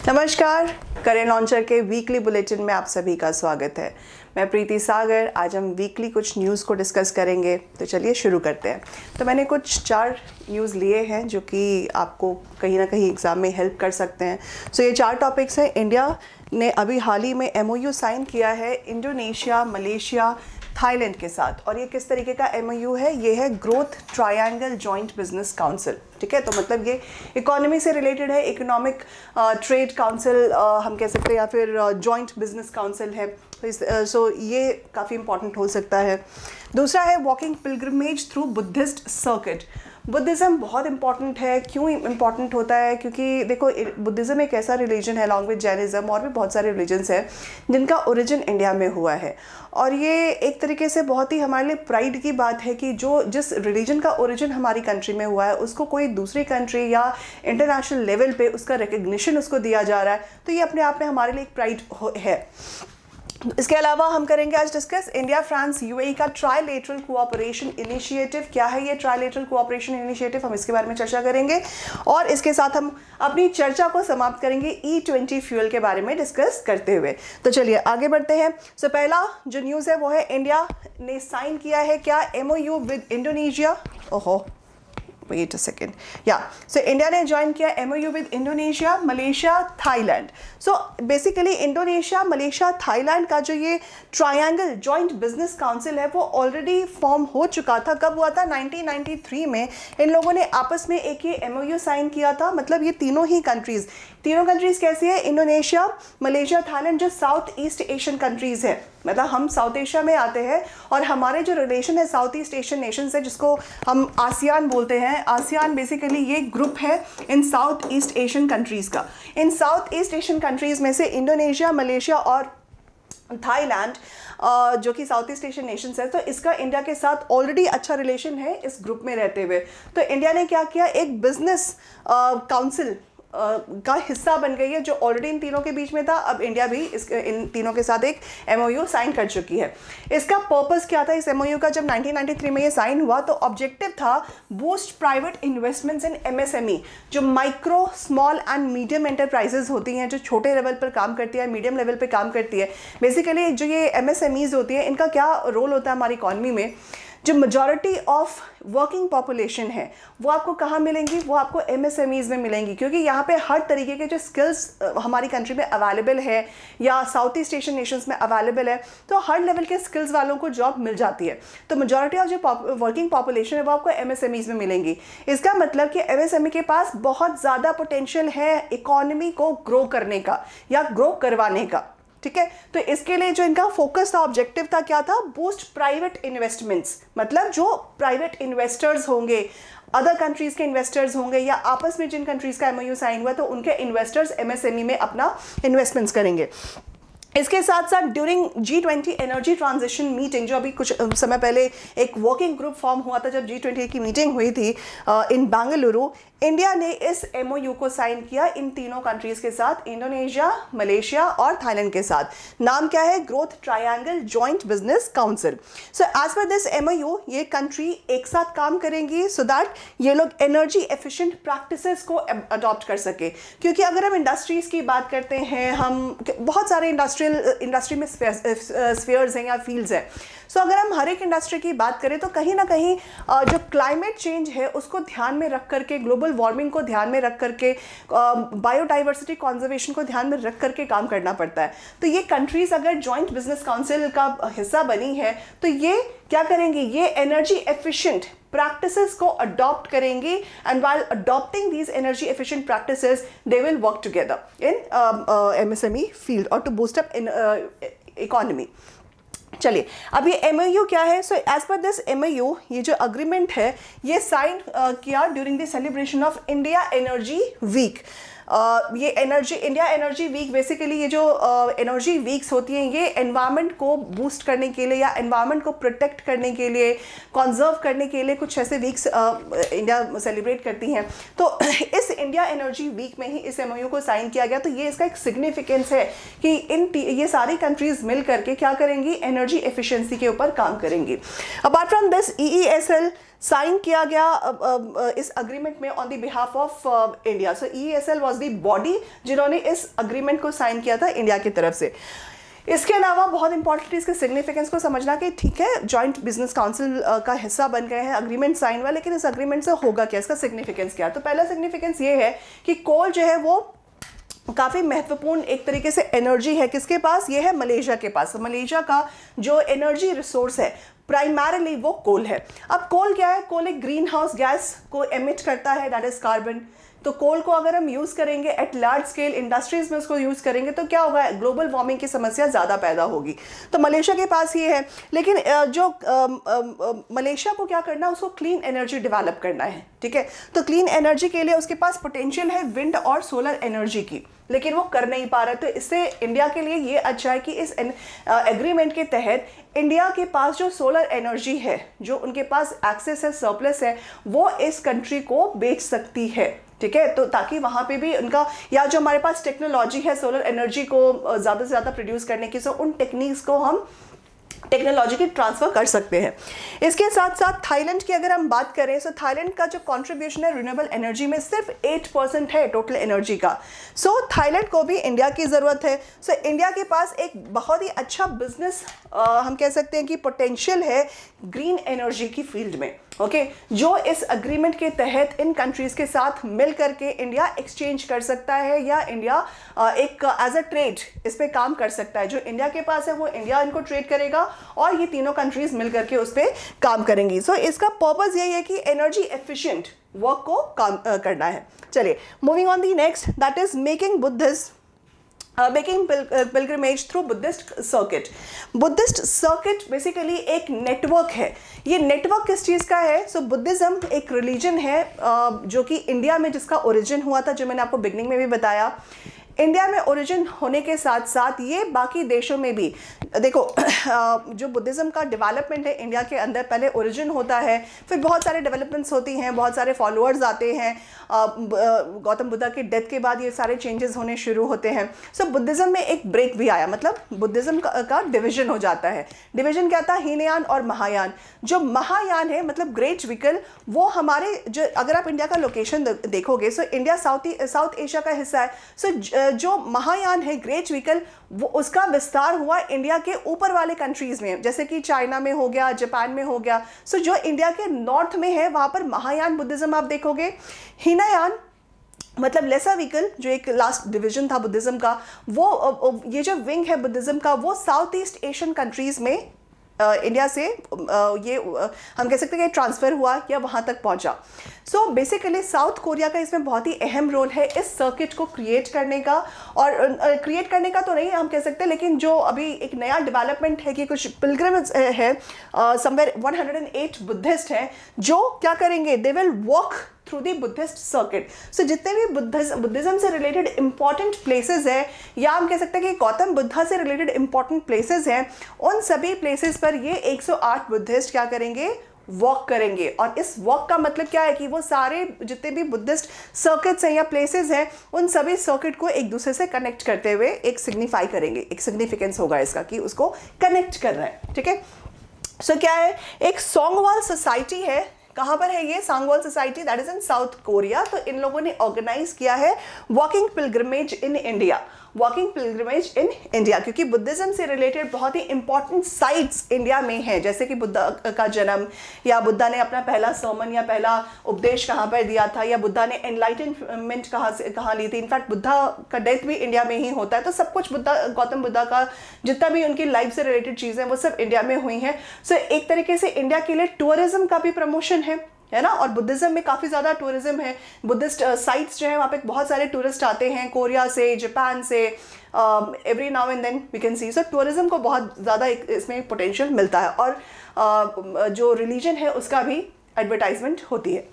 नमस्कार, career launcher के weekly bulletin में आप सभी का स्वागत है। मैं प्रीति सागर। आज हम वीकली कुछ न्यूज़ को डिस्कस करेंगे, तो चलिए शुरू करते हैं। तो मैंने कुछ 4 न्यूज़ लिए हैं जो कि आपको कहीं ना कहीं एग्ज़ाम में हेल्प कर सकते हैं। सो ये 4 टॉपिक्स हैं। इंडिया ने अभी हाल ही में MOU साइन किया है इंडोनेशिया, मलेशिया, थाईलैंड के साथ। और ये किस तरीके का MOU है? ये है growth triangle joint business council. ठीक है, तो मतलब ये इकोनॉमी से रिलेटेड है। इकोनॉमिक ट्रेड काउंसिल हम कह सकते हैं, या फिर जॉइंट बिजनेस काउंसिल है। सो ये काफ़ी इंपॉर्टेंट हो सकता है। दूसरा है walking pilgrimage through Buddhist circuit. Buddhism बहुत इंपॉर्टेंट है। क्यों इंपॉर्टेंट होता है? क्योंकि देखो, बुद्धिज़्म एक ऐसा रिलीजन है अलॉन्ग विद जैनिज़्म और भी बहुत सारे रिलीजन्स हैं जिनका ओरिजिन इंडिया में हुआ है। और ये एक तरीके से बहुत ही हमारे लिए प्राइड की बात है कि जिस रिलीजन का ओरिजिन हमारी कंट्री में हुआ है उसको कोई दूसरी कंट्री या इंटरनेशनल लेवल पे उसका रिकग्निशन उसको दिया जा रहा है, तो ये अपने आप में हमारे लिए एक प्राइड है। इसके अलावा हम करेंगे आज डिस्कस इंडिया फ्रांस UAE का ट्राइलेटरल कोऑपरेशन इनिशिएटिव। क्या है ये ट्राइलेटरल कोऑपरेशन इनिशिएटिव? हम इसके बारे में चर्चा करेंगे और इसके साथ हम अपनी चर्चा को समाप्त करेंगे E20 फ्यूल के बारे में डिस्कस करते हुए। तो चलिए आगे बढ़ते हैं। सो पहला जो न्यूज़ है वो है इंडिया ने साइन किया है क्या MOU विद इंडोनेशिया। ओहो, wait a second. So India ने ज्वाइन किया MOU with Indonesia, Malaysia, Thailand. So basically Indonesia, Malaysia, Thailand का जो ये ट्रायंगल जॉइंट बिजनेस काउंसिल है वो ऑलरेडी फॉर्म हो चुका था। कब हुआ था? 1993 में इन लोगों ने आपस में एक ये MOU साइन किया था। मतलब ये तीनों कंट्रीज़ कैसी है? इंडोनेशिया, मलेशिया, थाईलैंड, जो साउथ ईस्ट एशियन कंट्रीज़ है। मतलब हम साउथ एशिया में आते हैं और हमारे जो रिलेशन है साउथ ईस्ट एशियन नेशन से, जिसको हम आसियान बोलते हैं। आसियान बेसिकली ये ग्रुप है इन साउथ ईस्ट एशियन कंट्रीज़ का। इन साउथ ईस्ट एशियन कंट्रीज़ में से इंडोनेशिया, मलेशिया और थाईलैंड जो कि साउथ ईस्ट एशियन नेशंस है, तो इसका इंडिया के साथ ऑलरेडी अच्छा रिलेशन है इस ग्रुप में रहते हुए। तो इंडिया ने क्या किया, एक बिजनेस काउंसिल का हिस्सा बन गई है जो ऑलरेडी इन तीनों के बीच में था। अब इंडिया भी इन तीनों के साथ एक MOU साइन कर चुकी है। इसका पर्पस क्या था इस MOU का? जब 1993 में ये साइन हुआ तो ऑब्जेक्टिव था boost private investments in MSME, जो micro small and medium enterprises होती हैं, जो छोटे लेवल पर काम करती है, मीडियम लेवल पर काम करती है। बेसिकली जो ये MSMEs होती है, इनका क्या रोल होता है हमारी इकॉनमी में? जो मेजॉरिटी ऑफ वर्किंग पॉपुलेशन है वो आपको कहाँ मिलेंगी? वो आपको MSMEs में मिलेंगी, क्योंकि यहाँ पे हर तरीके के जो स्किल्स हमारी कंट्री में अवेलेबल है या साउथ ईस्ट एशियन नेशंस में अवेलेबल है, तो हर लेवल के स्किल्स वालों को जॉब मिल जाती है। तो मेजॉरिटी ऑफ जो वर्किंग पॉपुलेशन है वो आपको MSMEs में मिलेंगी। इसका मतलब कि MSME के पास बहुत ज़्यादा पोटेंशियल है इकोनॉमी को ग्रो करने का या ग्रो करवाने का। ठीक है, तो इसके लिए जो इनका फोकस था, ऑब्जेक्टिव था, क्या था? Boost private investments. मतलब जो प्राइवेट इन्वेस्टर्स होंगे, अदर कंट्रीज के इन्वेस्टर्स होंगे या आपस में जिन कंट्रीज का MOU साइन हुआ, तो उनके इन्वेस्टर्स MSME में अपना इन्वेस्टमेंट्स करेंगे। इसके साथ साथ during G20 energy transition meeting, जो अभी कुछ समय पहले एक वर्किंग ग्रुप फॉर्म हुआ था, जब G20 की मीटिंग हुई थी इन बेंगलुरु, इंडिया ने इस MOU को साइन किया इन तीनों कंट्रीज़ के साथ, इंडोनेशिया, मलेशिया और थाईलैंड के साथ। नाम क्या है? Growth triangle joint business council. So as per this MOU ये कंट्री एक साथ काम करेंगी सो दैट ये लोग एनर्जी एफिशिएंट प्रैक्टिसेस को अडॉप्ट कर सके। क्योंकि अगर हम इंडस्ट्रीज़ की बात करते हैं, हम बहुत सारे इंडस्ट्री में स्फीयर्स हैं या फील्ड्स हैं। सो अगर हम हर एक इंडस्ट्री की बात करें तो कहीं ना कहीं जो क्लाइमेट चेंज है उसको ध्यान में रख करके, ग्लोबल वार्मिंग को ध्यान में रख करके, बायोडाइवर्सिटी कंजर्वेशन को ध्यान में रख करके काम करना पड़ता है। तो ये कंट्रीज़ अगर जॉइंट बिजनेस काउंसिल का हिस्सा बनी है तो ये क्या करेंगी? ये एनर्जी एफिशिएंट practices को adopt करेंगी, and while adopting these energy efficient practices they will work together in MSME field or to boost up in economy। चलिए, अब ये MOU क्या है? So as per this MOU ये जो अग्रीमेंट है ये साइन किया during the celebration of India energy week. ये इंडिया एनर्जी वीक, बेसिकली ये जो एनर्जी वीक्स होती हैं ये एनवायरनमेंट को बूस्ट करने के लिए या एनवायरनमेंट को प्रोटेक्ट करने के लिए, कंजर्व करने के लिए कुछ ऐसे वीक्स इंडिया सेलिब्रेट करती हैं। तो इस इंडिया एनर्जी वीक में ही इस MOU को साइन किया गया। तो ये इसका एक सिग्निफिकेंस है कि ये सारी कंट्रीज मिल करके क्या करेंगी? एनर्जी एफिशिएंसी के ऊपर काम करेंगी। Apart from this EESL sign किया गया इस अग्रीमेंट में on the behalf of India. So EESL was the body जिन्होंने इस अग्रीमेंट को साइन किया था इंडिया की तरफ से। इसके अलावा बहुत इंपॉर्टेंट इसके सिग्निफिकेंस को समझना कि ठीक है जॉइंट बिजनेस काउंसिल का हिस्सा बन गए हैं, अग्रीमेंट साइन हुआ, लेकिन इस अग्रीमेंट से होगा क्या, इसका सिग्निफिकेंस क्या है। तो पहला सिग्निफिकेंस ये है कि कोल जो है वो काफ़ी महत्वपूर्ण एक तरीके से एनर्जी है, किसके पास, ये है मलेशिया के पास। तो मलेशिया का जो एनर्जी रिसोर्स है प्राइमरीली वो कोल है। अब कोल क्या है, कोल एक ग्रीन हाउस गैस को एमिट करता है, दैट इज कार्बन। तो कोल को अगर हम यूज़ करेंगे एट लार्ज स्केल इंडस्ट्रीज में उसको यूज़ करेंगे तो क्या होगा, ग्लोबल वार्मिंग की समस्या ज़्यादा पैदा होगी। तो मलेशिया के पास ये है, लेकिन जो मलेशिया को क्या करना है, उसको क्लीन एनर्जी डेवलप करना है, ठीक है। तो क्लीन एनर्जी के लिए उसके पास पोटेंशियल है विंड और सोलर एनर्जी की, लेकिन वो कर नहीं पा रहा। तो इससे इंडिया के लिए ये अच्छा है कि इस एग्रीमेंट के तहत इंडिया के पास जो सोलर एनर्जी है, जो उनके पास एक्सेस है, सरप्लस है, वो इस कंट्री को बेच सकती है, ठीक है। तो ताकि वहाँ पे भी उनका, या जो हमारे पास टेक्नोलॉजी है सोलर एनर्जी को ज़्यादा से ज़्यादा प्रोड्यूस करने की, सो उन टेक्निक्स को हम टेक्नोलॉजी की ट्रांसफ़र कर सकते हैं। इसके साथ साथ थाईलैंड की अगर हम बात करें, सो थाईलैंड का जो कंट्रीब्यूशन है रिन्यूएबल एनर्जी में सिर्फ 8% है टोटल एनर्जी का। सो थाईलैंड को भी इंडिया की ज़रूरत है। सो इंडिया के पास एक बहुत ही अच्छा बिजनेस हम कह सकते हैं कि पोटेंशियल है ग्रीन एनर्जी की फील्ड में, ओके, जो इस अग्रीमेंट के तहत इन कंट्रीज़ के साथ मिल करके इंडिया एक्सचेंज कर सकता है, या इंडिया एक एज अ ट्रेड इस पर काम कर सकता है। जो इंडिया के पास है वो इंडिया इनको ट्रेड करेगा और ये तीनों कंट्रीज मिल करके उस पर काम करेंगी। सो इसका पर्पस यही है कि एनर्जी एफिशिएंट वर्क को काम करना है। चलिए moving on the next, that is making pilgrimage through Buddhist circuit. Buddhist circuit basically एक नेटवर्क है। ये नेटवर्क किस चीज़ का है, सो बुद्धिज़्म एक रिलीजन है जो कि इंडिया में जिसका ओरिजिन हुआ था, जो मैंने आपको बिगनिंग में भी बताया। इंडिया में ओरिजिन होने के साथ साथ ये बाकी देशों में भी, देखो जो बुद्धिज़्म का डेवलपमेंट है इंडिया के अंदर, पहले ओरिजिन होता है, फिर बहुत सारे डेवलपमेंट्स होती हैं, बहुत सारे फॉलोअर्स आते हैं। गौतम बुद्धा की डेथ के बाद ये सारे चेंजेस होने शुरू होते हैं। सो बुद्धिज़्म में एक ब्रेक भी आया, मतलब बुद्धिज़्म का डिवीजन हो जाता है। डिवीजन क्या था, हीनयान और महायान। जो महायान है मतलब ग्रेट व्हीकल, वो हमारे जो, अगर आप इंडिया का लोकेशन देखोगे, सो इंडिया साउथ एशिया का हिस्सा है। सो जो महायान है ग्रेट व्हीकल, वो उसका विस्तार हुआ इंडिया के ऊपर वाले कंट्रीज़ में, जैसे कि चाइना में हो गया, जापान में हो गया। सो जो इंडिया के नॉर्थ में है वहाँ पर महायान बुद्धिज़्म आप देखोगे। हीनयान मतलब लेसर व्हीकल, जो एक लास्ट डिवीजन था बुद्धिज़्म का, वो ये जो विंग है बुद्धिज़्म का, वो साउथ ईस्ट एशियन कंट्रीज़ में इंडिया से ये हम कह सकते हैं कि ट्रांसफ़र हुआ या वहाँ तक पहुँचा। सो बेसिकली साउथ कोरिया का इसमें बहुत ही अहम रोल है इस सर्किट को क्रिएट करने का, और क्रिएट करने का तो नहीं हम कह सकते, लेकिन जो अभी एक नया डेवलपमेंट है कि कुछ पिलग्रिम्स है, समवेयर 108 बुद्धिस्ट हैं जो क्या करेंगे, they will walk through the Buddhist circuit. So जितने भी बुद्धिज़्म से रिलेटेड इंपॉर्टेंट प्लेसेस हैं, या हम कह सकते हैं कि गौतम बुद्धा से रिलेटेड इंपॉर्टेंट प्लेसेस हैं, उन सभी प्लेसेस पर ये 108 बुद्धिस्ट क्या करेंगे, वॉक करेंगे। और इस वॉक का मतलब क्या है कि वो सारे जितने भी बुद्धिस्ट सर्किट्स हैं या प्लेसेस हैं, उन सभी सर्किट को एक दूसरे से कनेक्ट करते हुए एक सिग्निफाई करेंगे, एक सिग्निफिकेंस होगा इसका कि उसको कनेक्ट कर रहे हैं, ठीक है। सो क्या है, एक सोंगवाल सोसाइटी है। कहाँ पर है ये सांगवाल society, that is in South Korea. तो इन लोगों ने ऑर्गेनाइज किया है walking pilgrimage in India, walking pilgrimage in India, क्योंकि बुद्धिज़्म से रिलेटेड बहुत ही इंपॉर्टेंट साइट्स इंडिया में हैं, जैसे कि बुद्धा का जन्म, या बुद्धा ने अपना पहला सर्मन या पहला उपदेश कहाँ पर दिया था, या बुद्धा ने एनलाइटनमेंट कहाँ ली थी। इनफैक्ट बुद्धा का डेथ भी इंडिया में ही होता है। तो सब कुछ गौतम बुद्धा का जितना भी उनकी लाइफ से रिलेटेड चीज़ें वो सब इंडिया में हुई हैं। सो एक तरीके से इंडिया के लिए टूरिज्म का भी प्रमोशन है ना। और बुद्धिज़्म में काफ़ी ज़्यादा टूरिज्म है, बुद्धिस्ट साइट्स जो है वहाँ पे बहुत सारे टूरिस्ट आते हैं, कोरिया से, जापान से, every now and then we can see. So tourism को बहुत ज़्यादा इसमें पोटेंशियल मिलता है, और जो रिलीजन है उसका भी एडवर्टाइजमेंट होती है।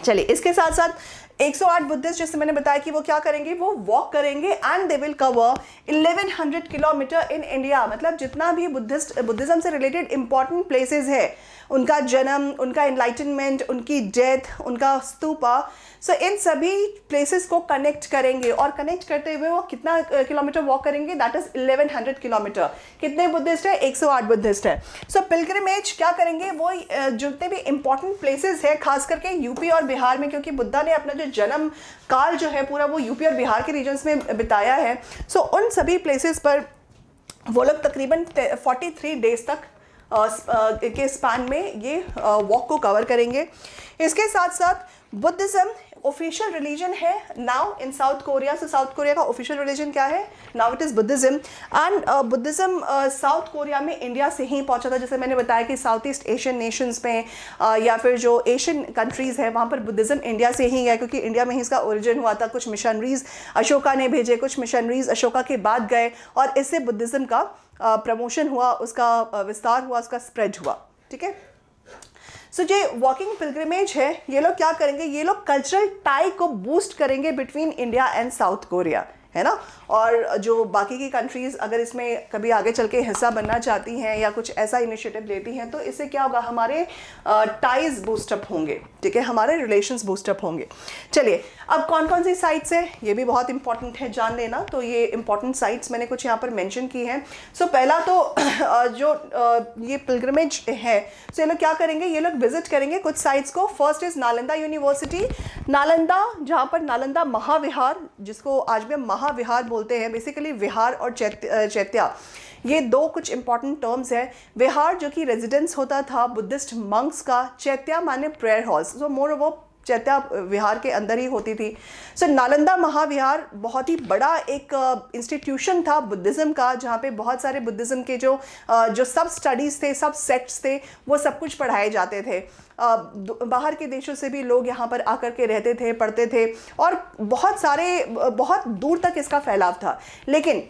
चलिए इसके साथ साथ 108 बुद्धिस्ट, जैसे मैंने बताया कि वो क्या करेंगे, वो वॉक करेंगे and they will cover 1100 kilometre in India. मतलब जितना भी बुद्धिज्म से रिलेटेड इंपॉर्टेंट प्लेसेस है, उनका जन्म, उनका एनलाइटनमेंट, उनकी डेथ, उनका स्तूपा, सो इन सभी प्लेसेस को कनेक्ट करेंगे। और कनेक्ट करते हुए वो कितना किलोमीटर वॉक करेंगे, दैट इज 1100 किलोमीटर। कितने बुद्धिस्ट है, 108 बुद्धिस्ट है। सो पिलग्रिमेज क्या करेंगे, वो जितने भी इंपॉर्टेंट प्लेसेस है, खास करके यूपी और बिहार में, क्योंकि बुद्धा ने अपना जो जन्म काल जो है पूरा वो यूपी और बिहार के रीजन्स में बिताया है। सो उन सभी प्लेसेस पर वो लोग तकरीबन 43 डेज तक के स्पैन में ये वॉक को कवर करेंगे। इसके साथ साथ बुद्धिज्म ऑफिशियल रिलीजन है now in South Korea. So south Korea का ऑफिशियल रिलीजन क्या है, now it is Buddhism. And Buddhism south Korea में इंडिया से ही पहुंचा था। जैसे मैंने बताया कि साउथ ईस्ट एशियन नेशंस में या फिर जो एशियन कंट्रीज़ है वहाँ पर बुद्धिज्म इंडिया से ही है, क्योंकि इंडिया में ही इसका ओरिजिन हुआ था। कुछ मिशनरीज अशोका ने भेजे, कुछ मिशनरीज अशोका के बाद गए और इससे बुद्धिज्म का प्रमोशन हुआ, उसका विस्तार हुआ, उसका स्प्रेड हुआ। ठीक है। सो जो वॉकिंग पिलग्रिमेज है, ये लोग क्या करेंगे, ये लोग कल्चरल टाई को बूस्ट करेंगे between India and south Korea, है ना। और जो बाकी की कंट्रीज़ अगर इसमें कभी आगे चल के हिस्सा बनना चाहती हैं या कुछ ऐसा इनिशिएटिव लेती हैं, तो इससे क्या होगा, हमारे टाइज बूस्टअप होंगे। ठीक है, हमारे रिलेशंस बूस्टअप होंगे। चलिए, अब कौन कौन सी साइट्स है, ये भी बहुत इंपॉर्टेंट है जान लेना। तो ये इंपॉर्टेंट साइट्स मैंने कुछ यहाँ पर मेंशन की हैं। सो पहला तो जो ये पिलग्रिमेज है, सो ये लोग क्या करेंगे, ये लोग विजिट करेंगे कुछ साइट्स को। First is Nalanda university, Nalanda, जहाँ पर नालंदा महाविहार, जिसको आज भी महाविहार बोलते हैं, बेसिकली विहार और चैत्या, ये दो कुछ इंपॉर्टेंट टर्म्स है। विहार जो कि रेजिडेंस होता था बुद्धिस्ट मंक्स का, चैत्या माने प्रेयर हॉल्स, सो मोर वो चैत्या विहार के अंदर ही होती थी। सो नालंदा महाविहार बहुत ही बड़ा एक इंस्टीट्यूशन था बुद्धिज़्म का, जहाँ पे बहुत सारे बुद्धिज़्म के जो सब स्टडीज़ थे, सब सेक्ट्स थे, वो सब कुछ पढ़ाए जाते थे। बाहर के देशों से भी लोग यहाँ पर आकर के रहते थे, पढ़ते थे, और बहुत दूर तक इसका फैलाव था। लेकिन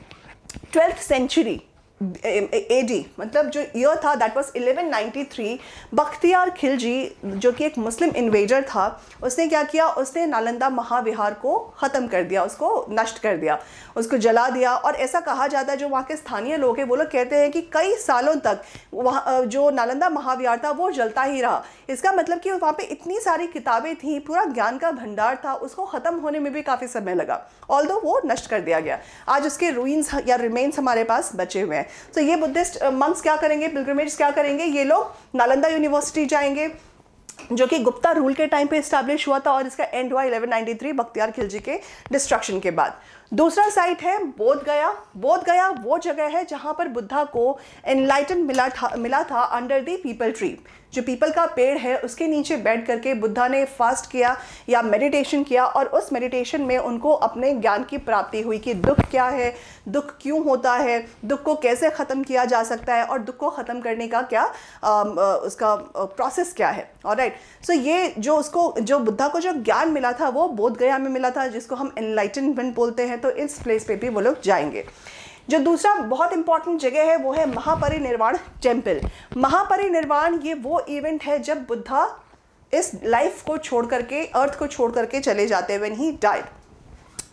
12th सेंचुरी AD, मतलब जो ईयर था दैट वाज 1193, बख्तियार खिलजी जो कि एक मुस्लिम इन्वेडर था, उसने क्या किया, उसने नालंदा महाविहार को ख़त्म कर दिया, उसको नष्ट कर दिया, उसको जला दिया। और ऐसा कहा जाता है, जो वहाँ के स्थानीय लोग हैं वो लोग कहते हैं कि कई सालों तक वहाँ जो नालंदा महाविहार था वो जलता ही रहा। इसका मतलब कि वहाँ पे इतनी सारी किताबें थी, पूरा ज्ञान का भंडार था, उसको ख़त्म होने में भी काफ़ी समय लगा, ऑल्दो वो नष्ट कर दिया गया। आज उसके रूइंस या रिमेन्स हमारे पास बचे हुए हैं। तो ये बुद्धिस्ट मंक्स क्या करेंगे, पिलग्रिमेज क्या करेंगे, ये लोग नालंदा यूनिवर्सिटी जाएंगे, जो कि गुप्ता रूल के टाइम पे इस्टेब्लिश हुआ था, और इसका एंड हुआ 1193 बख्तियार खिलजी के डिस्ट्रक्शन के बाद। दूसरा साइट है बोध गया। बोध गया वो जगह है जहाँ पर बुद्धा को एनलाइटन मिला था अंडर द पीपल ट्री। जो पीपल का पेड़ है उसके नीचे बैठ करके बुद्धा ने फास्ट किया या मेडिटेशन किया, और उस मेडिटेशन में उनको अपने ज्ञान की प्राप्ति हुई कि दुख क्या है, दुख क्यों होता है, दुख को कैसे ख़त्म किया जा सकता है, और दुख को ख़त्म करने का क्या उसका प्रोसेस क्या है। ऑलराइट, सो ये जो बुद्धा को जो ज्ञान मिला था वो बोध गया में मिला था, जिसको हम एनलाइटनमेंट बोलते हैं। तो इस प्लेस पे भी वो लोग जाएंगे। जो दूसरा बहुत इंपॉर्टेंट जगह है वो है महापरिनिर्वाण टेम्पल। महापरिनिर्वाण ये वो इवेंट है जब बुद्धा इस लाइफ को छोड़ करके, अर्थ को छोड़ करके चले जाते हैं, व्हेन ही डाइड।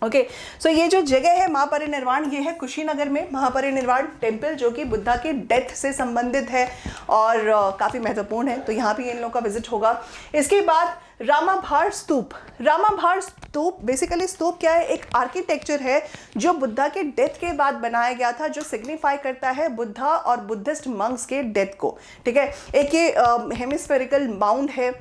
ओके, सो ये जो जगह है महापरिनिर्वाण, ये है कुशीनगर में महापरिनिर्वाण टेम्पल, जो कि बुद्धा के डेथ से संबंधित है और काफ़ी महत्वपूर्ण है। तो यहाँ भी इन लोगों का विजिट होगा। इसके बाद रामाभार स्तूप। रामाभार स्तूप बेसिकली स्तूप क्या है, एक आर्किटेक्चर है जो बुद्धा के डेथ के बाद बनाया गया था, जो सिग्निफाई करता है बुद्धा और बुद्धिस्ट मंक्स के डेथ को। ठीक है, एक ये हेमिस्फेरिकल माउंड है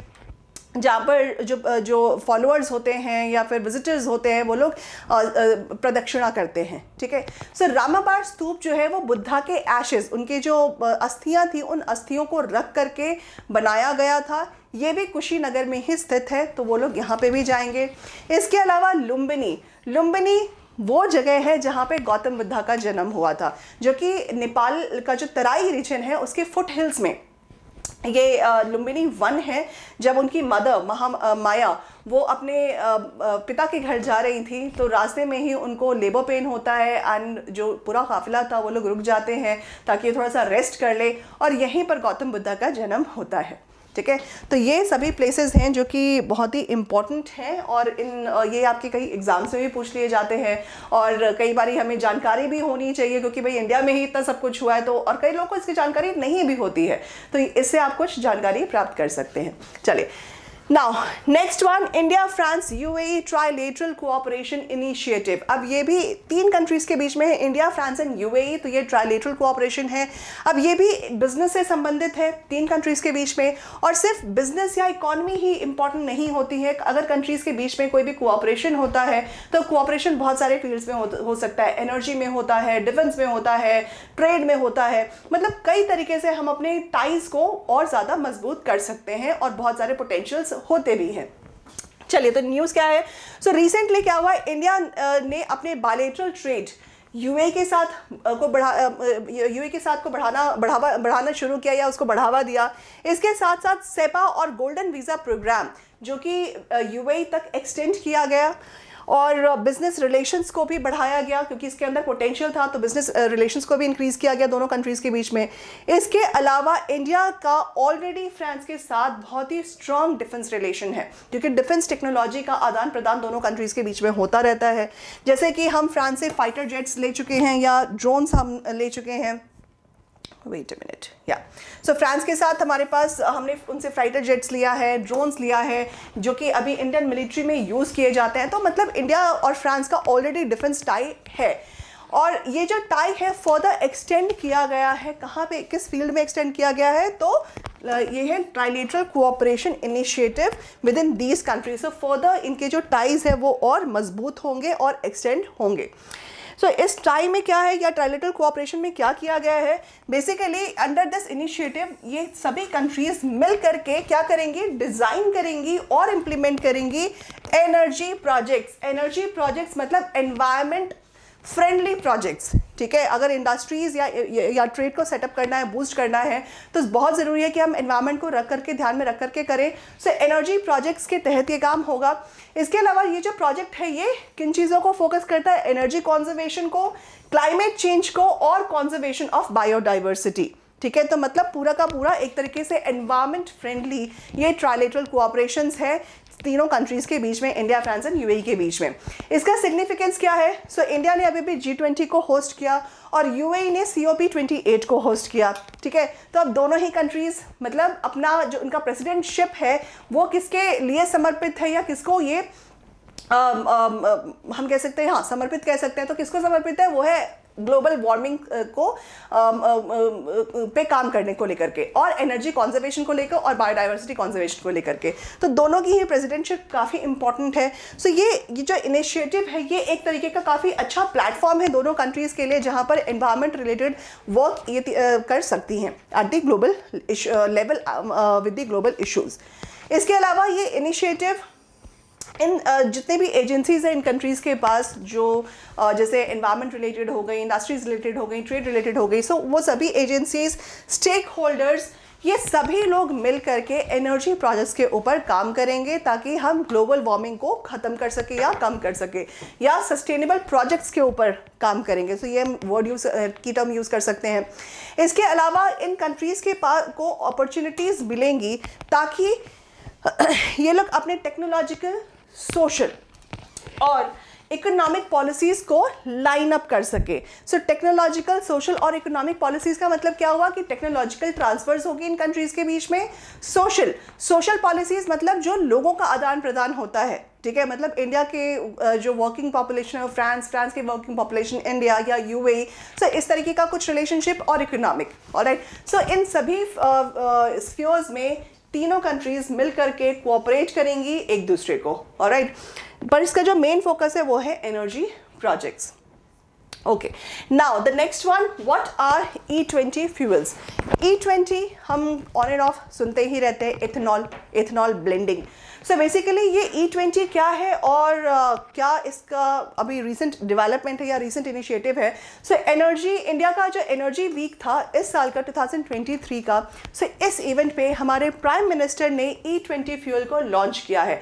जहाँ पर जो फॉलोअर्स होते हैं या फिर विजिटर्स होते हैं वो लोग प्रदक्षिणा करते हैं। ठीक है, सो रामाभार स्तूप जो है वो बुद्धा के एशेस, उनके जो अस्थियां थी, उन अस्थियों को रख करके बनाया गया था। ये भी कुशीनगर में ही स्थित है, तो वो लोग यहाँ पे भी जाएंगे। इसके अलावा लुम्बिनी वो जगह है जहाँ पे गौतम बुद्धा का जन्म हुआ था, जो कि नेपाल का जो तराई रीजन है उसके फुट हिल्स में ये लुम्बिनी वन है। जब उनकी मदर माया वो अपने पिता के घर जा रही थी, तो रास्ते में ही उनको लेबर पेन होता है, एंड जो पूरा काफिला था वो लोग रुक जाते हैं ताकि थोड़ा सा रेस्ट कर ले, और यहीं पर गौतम बुद्धा का जन्म होता है। ठीक है। तो ये सभी प्लेसेस हैं जो कि बहुत ही इम्पॉर्टेंट हैं और ये आपके कई एग्जाम्स में भी पूछ लिए जाते हैं और कई बार हमें जानकारी भी होनी चाहिए क्योंकि भाई इंडिया में ही इतना सब कुछ हुआ है तो, और कई लोगों को इसकी जानकारी नहीं भी होती है, तो इससे आप कुछ जानकारी प्राप्त कर सकते हैं। चलिए, now next one, India France UAE trilateral cooperation initiative. अब ये भी 3 कंट्रीज के बीच में है, इंडिया, फ्रांस एंड यूएई, तो ये ट्राइलेटरल कोऑपरेशन है। अब ये भी बिजनेस से संबंधित है 3 कंट्रीज के बीच में, और सिर्फ बिजनेस या इकोनॉमी ही इंपॉर्टेंट नहीं होती है। अगर कंट्रीज के बीच में कोई भी कोऑपरेशन होता है तो कोऑपरेशन बहुत सारे फील्ड्स में हो सकता है, एनर्जी में होता है, डिफेंस में होता है, ट्रेड में होता है, मतलब कई तरीके से हम अपने टाइज को और ज़्यादा मजबूत कर सकते हैं और बहुत सारे पोटेंशियल्स होते भी हैं। चलिए, तो न्यूज़ क्या है? सो रिसेंटली क्या हुआ, इंडिया ने अपने बायलैटरल ट्रेड यूएई के साथ को बढ़ाना शुरू किया या उसको बढ़ावा दिया। इसके साथ साथ सेपा और गोल्डन वीज़ा प्रोग्राम जो कि यूएई तक एक्सटेंड किया गया और बिजनेस रिलेशंस को भी बढ़ाया गया क्योंकि इसके अंदर पोटेंशियल था, तो बिजनेस रिलेशंस को भी इंक्रीज किया गया दोनों कंट्रीज़ के बीच में। इसके अलावा इंडिया का ऑलरेडी फ्रांस के साथ बहुत ही स्ट्रॉन्ग डिफेंस रिलेशन है क्योंकि डिफेंस टेक्नोलॉजी का आदान प्रदान दोनों कंट्रीज़ के बीच में होता रहता है। जैसे कि हम फ्रांस से फाइटर जेट्स ले चुके हैं या ड्रोन्स हम ले चुके हैं। वेट अ मिनट, या सो फ्रांस के साथ हमारे पास हमने उनसे फाइटर जेट्स लिया है, ड्रोन्स लिया है जो कि अभी इंडियन मिलिट्री में यूज़ किए जाते हैं। तो मतलब इंडिया और फ्रांस का ऑलरेडी डिफेंस टाई है और ये जो टाई है फर्दर एक्सटेंड किया गया है। कहाँ पे, किस फील्ड में एक्सटेंड किया गया है? तो ये है trilateral cooperation initiative with in these countries. So further इनके जो टाइज है वो और मजबूत होंगे और एक्सटेंड होंगे। सो इस टाइम में क्या है या ट्राइलेटरल कोऑपरेशन में क्या किया गया है, बेसिकली अंडर दिस इनिशिएटिव ये सभी कंट्रीज मिल करके क्या करेंगी, डिज़ाइन करेंगी और इम्प्लीमेंट करेंगी एनर्जी प्रोजेक्ट्स। एनर्जी प्रोजेक्ट्स मतलब एनवायरनमेंट फ्रेंडली प्रोजेक्ट्स, ठीक है। अगर इंडस्ट्रीज़ या ट्रेड को सेटअप करना है, बूस्ट करना है, तो बहुत ज़रूरी है कि हम एनवायरनमेंट को रख करके ध्यान में रख करके करें। सो एनर्जी प्रोजेक्ट्स के तहत ये काम होगा। इसके अलावा ये जो प्रोजेक्ट है ये किन चीज़ों को फोकस करता है? एनर्जी कॉन्जर्वेशन को, क्लाइमेट चेंज को और कॉन्जर्वेशन ऑफ बायोडाइवर्सिटी, ठीक है। तो मतलब पूरा का पूरा एक तरीके से एनवायरनमेंट फ्रेंडली ये ट्राइलेटरल कोऑपरेशंस है तीनों कंट्रीज़ के बीच में, इंडिया, फ्रांस एंड यूएई के बीच में। इसका सिग्निफिकेंस क्या है? सो इंडिया ने अभी भी G20 को होस्ट किया और यूएई ने COP28 को होस्ट किया, ठीक है। तो अब दोनों ही कंट्रीज़ मतलब अपना जो उनका प्रेसिडेंटशिप है वो किसके लिए समर्पित है या किसको ये हम कह सकते हैं, हाँ समर्पित कह सकते हैं। तो किसको समर्पित है? वो है ग्लोबल वार्मिंग को पे काम करने को लेकर के और एनर्जी कंजर्वेशन को लेकर और बायोडाइवर्सिटी कंजर्वेशन को लेकर के। तो दोनों की ही प्रेसिडेंटशिप काफ़ी इंपॉर्टेंट है। सो ये जो इनिशिएटिव है ये एक तरीके का काफ़ी अच्छा प्लेटफॉर्म है दोनों कंट्रीज़ के लिए जहाँ पर एनवायरनमेंट रिलेटेड वर्क ये कर सकती हैं at the global level with the global issues. इसके अलावा ये इनिशिएटिव इन जितने भी एजेंसीज़ हैं इन कंट्रीज़ के पास जो जैसे एनवायरनमेंट रिलेटेड हो गई, इंडस्ट्रीज रिलेटेड हो गई, ट्रेड रिलेटेड हो गई, सो वो सभी एजेंसीज, स्टेक होल्डर्स, ये सभी लोग मिल करके एनर्जी प्रोजेक्ट्स के ऊपर काम करेंगे ताकि हम ग्लोबल वार्मिंग को ख़त्म कर सके या कम कर सके या सस्टेनेबल प्रोजेक्ट्स के ऊपर काम करेंगे। सो ये वर्ड की टर्म यूज़ कर सकते हैं। इसके अलावा इन कंट्रीज़ के पास को अपॉर्चुनिटीज़ मिलेंगी ताकि ये लोग अपने टेक्नोलॉजिकल, सोशल और इकोनॉमिक पॉलिसीज़ को लाइन अप कर सके। सो टेक्नोलॉजिकल, सोशल और इकोनॉमिक पॉलिसीज़ का मतलब क्या हुआ कि टेक्नोलॉजिकल ट्रांसफर्स होगी इन कंट्रीज़ के बीच में। सोशल पॉलिसीज़ मतलब जो लोगों का आदान प्रदान होता है, ठीक है। मतलब इंडिया के जो वर्किंग पॉपुलेशन है फ्रांस के वर्किंग पॉपुलेशन इंडिया या यूएई, सो इस तरीके का कुछ रिलेशनशिप और इकोनॉमिक, ऑलराइट। सो इन सभी स्फीयर्स में तीनों कंट्रीज़ मिल करके कोऑपरेट करेंगी एक दूसरे को, ऑलराइट। पर इसका जो मेन फोकस है वो है energy projects. Okay, now the next one, what are E20 fuels? E20 हम ऑन एंड ऑफ सुनते ही रहते हैं, एथेनॉल ब्लेंडिंग। सो बेसिकली ये E20 क्या है और क्या इसका अभी रिसेंट डेवलपमेंट है या रिसेंट इनिशिएटिव है? सो एनर्जी, इंडिया का जो एनर्जी वीक था इस साल का 2023 का, सो इस इवेंट पे हमारे प्राइम मिनिस्टर ने E20 फ्यूल को लॉन्च किया है।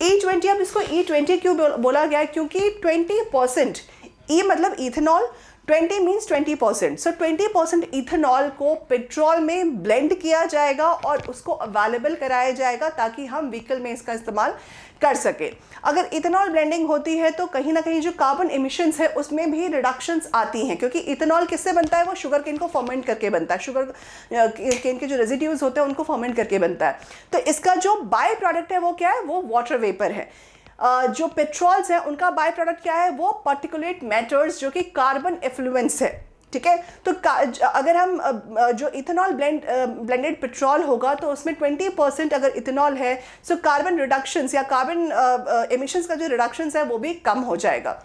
E20, अब इसको E20 क्यों बोला गया है? क्योंकि 20% E मतलब इथेनॉल, 20 मीन्स 20%। सो 20% इथेनॉल को पेट्रोल में ब्लेंड किया जाएगा और उसको अवेलेबल कराया जाएगा ताकि हम व्हीकल में इसका इस्तेमाल कर सके। अगर इथेनॉल ब्लेंडिंग होती है तो कहीं ना कहीं जो कार्बन एमिशंस है उसमें भी रिडक्शंस आती हैं, क्योंकि इथेनॉल किससे बनता है? वो शुगर केन को फर्मेंट करके बनता है, शुगर केन के जो रेजिड्यूज होते हैं उनको फर्मेंट करके बनता है। तो इसका जो बाय प्रोडक्ट है वो क्या है? वो वाटर वेपर है। जो पेट्रोल्स हैं उनका बाय प्रोडक्ट क्या है? वो पार्टिकुलेट मैटर्स जो कि कार्बन एफ्लुएंस है। ठीक है, तो अगर हम जो इथेनॉल ब्लेंडेड पेट्रोल होगा तो उसमें 20% अगर इथेनॉल है, सो कार्बन रिडक्शंस या कार्बन एमिशंस का जो रिडक्शंस है वो भी कम हो जाएगा।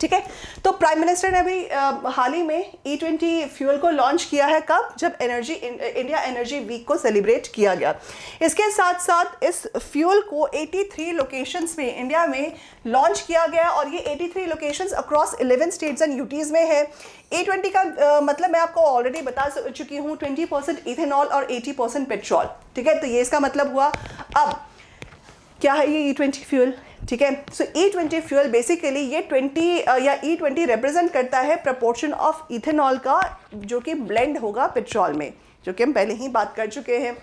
ठीक है, तो प्राइम मिनिस्टर ने अभी हाल ही में E20 फ्यूल को लॉन्च किया है। कब? जब इंडिया एनर्जी वीक को सेलिब्रेट किया गया। इसके साथ साथ इस फ्यूल को 83 लोकेशंस में इंडिया में लॉन्च किया गया और ये 83 locations across 11 states and UTs में है। E20 का मतलब मैं आपको ऑलरेडी बता चुकी हूँ, 20% इथेनॉल और 80% पेट्रोल। ठीक है, तो ये इसका मतलब हुआ। अब क्या है ये E20 फ्यूल? ठीक है, सो E20 फ्यूल बेसिकली ये 20 या E20 रिप्रेजेंट करता है प्रपोर्शन ऑफ इथेनॉल का जो कि ब्लेंड होगा पेट्रोल में, जो कि हम पहले ही बात कर चुके हैं।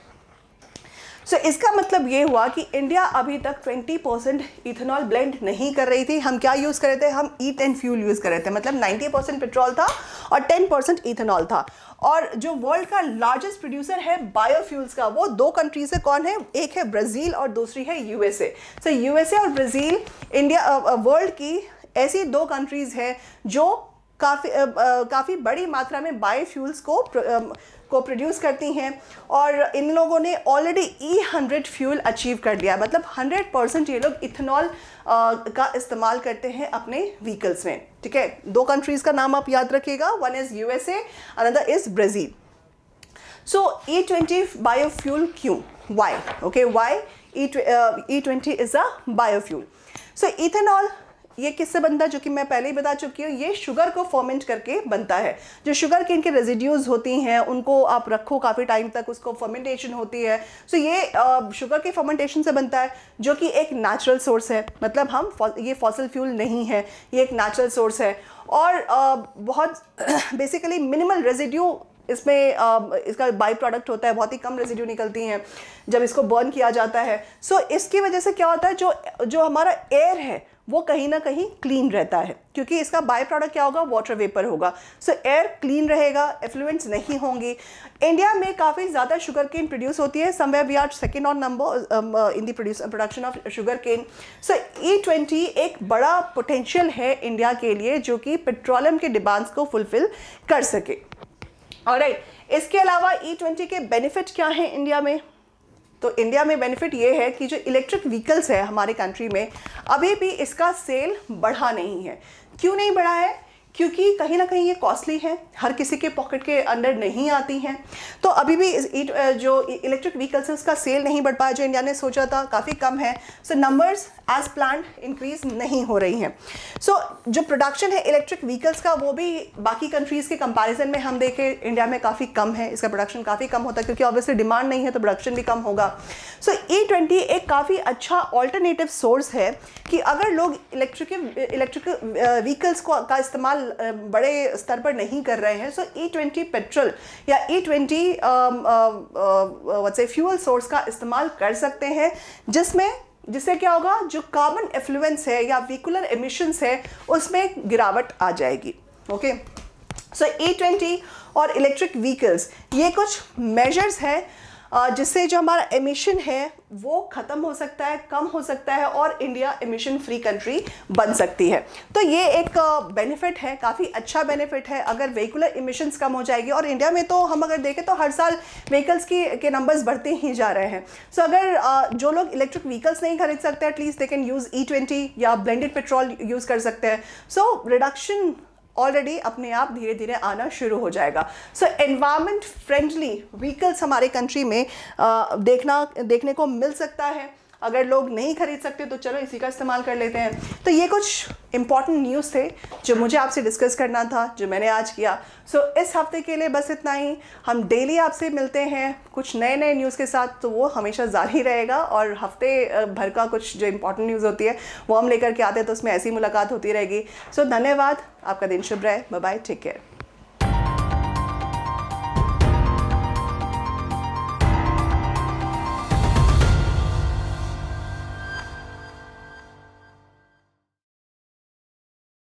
सो इसका मतलब ये हुआ कि इंडिया अभी तक 20% इथेनॉल ब्लेंड नहीं कर रही थी। हम क्या यूज़ कर रहे थे? हम E10 फ्यूल यूज़ कर रहे थे, मतलब 90% पेट्रोल था और 10% इथेनॉल था। और जो वर्ल्ड का लार्जेस्ट प्रोड्यूसर है बायोफ्यूल्स का, वो दो कंट्रीज से कौन है? एक है ब्राज़ील और दूसरी है USA। सो USA और ब्राज़ील इंडिया वर्ल्ड की ऐसी दो कंट्रीज़ हैं जो काफ़ी बड़ी मात्रा में बायोफ्यूल्स को प्रोड्यूस करती हैं और इन लोगों ने ऑलरेडी E100 फ्यूल अचीव कर लिया, मतलब 100% ये लोग इथेनॉल का इस्तेमाल करते हैं अपने व्हीकल्स में। ठीक है, दो कंट्रीज़ का नाम आप याद रखिएगा, one is USA, another is Brazil. So E20 biofuel क्यों? Why? Okay, why E20 is a biofuel? So ethanol ये किससे बनता है? जो कि मैं पहले ही बता चुकी हूँ, ये शुगर को फर्मेंट करके बनता है। जो शुगर केन के रेजिड्यूज होती हैं उनको आप रखो काफ़ी टाइम तक, उसको फर्मेंटेशन होती है। सो ये शुगर के फर्मेंटेशन से बनता है, जो कि एक नेचुरल सोर्स है। मतलब ये फॉसिल फ्यूल नहीं है, ये एक नेचुरल सोर्स है और बहुत बेसिकली मिनिमल रेजिड्यू इसमें इसका बाई प्रोडक्ट होता है, बहुत ही कम रेजिड्यू निकलती हैं जब इसको बर्न किया जाता है। सो इसकी वजह से क्या होता है, जो हमारा एयर है वो कहीं ना कहीं क्लीन रहता है, क्योंकि इसका बाय प्रोडक्ट क्या होगा? वाटर वेपर होगा। सो एयर क्लीन रहेगा, एफ्लुएंट्स नहीं होंगी। इंडिया में काफ़ी ज़्यादा शुगर केन प्रोड्यूस होती है, somewhere we are second on number in the production of sugar cane. So E20 एक बड़ा पोटेंशियल है इंडिया के लिए जो कि पेट्रोलियम के डिमांड्स को फुलफिल कर सके। ऑलराइट, इसके अलावा E20 के बेनिफिट क्या हैं इंडिया में? तो इंडिया में बेनिफिट ये है कि जो इलेक्ट्रिक व्हीकल्स है हमारे कंट्री में, अभी भी इसका सेल बढ़ा नहीं है। क्यों नहीं बढ़ा है? क्योंकि कहीं ना कहीं ये कॉस्टली है, हर किसी के पॉकेट के अंडर नहीं आती हैं। तो अभी भी जो इलेक्ट्रिक व्हीकल्स है उसका सेल नहीं बढ़ पाया, जो इंडिया ने सोचा था, काफ़ी कम है। सो नंबर्स एज प्लान इंक्रीज नहीं हो रही हैं। सो जो प्रोडक्शन है इलेक्ट्रिक व्हीकल्स का वो भी बाकी कंट्रीज़ के कंपैरिजन में हम देखें इंडिया में काफ़ी कम है, इसका प्रोडक्शन काफ़ी कम होता है, क्योंकि ऑब्वियसली डिमांड नहीं है तो प्रोडक्शन भी कम होगा। सो E20 एक काफ़ी अच्छा ऑल्टरनेटिव सोर्स है कि अगर लोग इलेक्ट्रिक व्हीकल्स का इस्तेमाल बड़े स्तर पर नहीं कर रहे हैं, सो E20 पेट्रोल या E20 फ्यूल सोर्स का इस्तेमाल कर सकते हैं, जिससे क्या होगा, जो कार्बन एफ्लुएंस है या व्हीकुलर एमिशंस है उसमें गिरावट आ जाएगी। ओके, सो E20 और इलेक्ट्रिक व्हीकल्स ये कुछ मेजर्स हैं जिससे जो हमारा एमिशन है वो ख़त्म हो सकता है, कम हो सकता है और इंडिया एमिशन फ्री कंट्री बन सकती है। तो ये एक बेनिफिट है, काफ़ी अच्छा बेनिफिट है अगर व्हीकुलर एमिशंस कम हो जाएगी। और इंडिया में तो हम अगर देखें तो हर साल व्हीकल्स के नंबर्स बढ़ते ही जा रहे हैं। सो अगर जो लोग इलेक्ट्रिक व्हीकल्स नहीं खरीद सकते, at least they can use E20 या ब्लेंडेड पेट्रोल यूज़ कर सकते हैं। सो रिडक्शन ऑलरेडी अपने आप धीरे धीरे आना शुरू हो जाएगा। सो एनवायरनमेंट फ्रेंडली व्हीकल्स हमारे कंट्री में देखने को मिल सकता है। अगर लोग नहीं खरीद सकते तो चलो इसी का इस्तेमाल कर लेते हैं। तो ये कुछ इम्पॉर्टेंट न्यूज़ थे जो मुझे आपसे डिस्कस करना था, जो मैंने आज किया। सो इस हफ्ते के लिए बस इतना ही। हम डेली आपसे मिलते हैं कुछ नए नए न्यूज़ के साथ, तो वो हमेशा जारी रहेगा। और हफ्ते भर का कुछ जो इम्पोर्टेंट न्यूज़ होती है वो हम लेकर के आते हैं, तो उसमें ऐसी मुलाकात होती रहेगी। सो धन्यवाद, आपका दिन शुभ रहे। Bye bye, take care.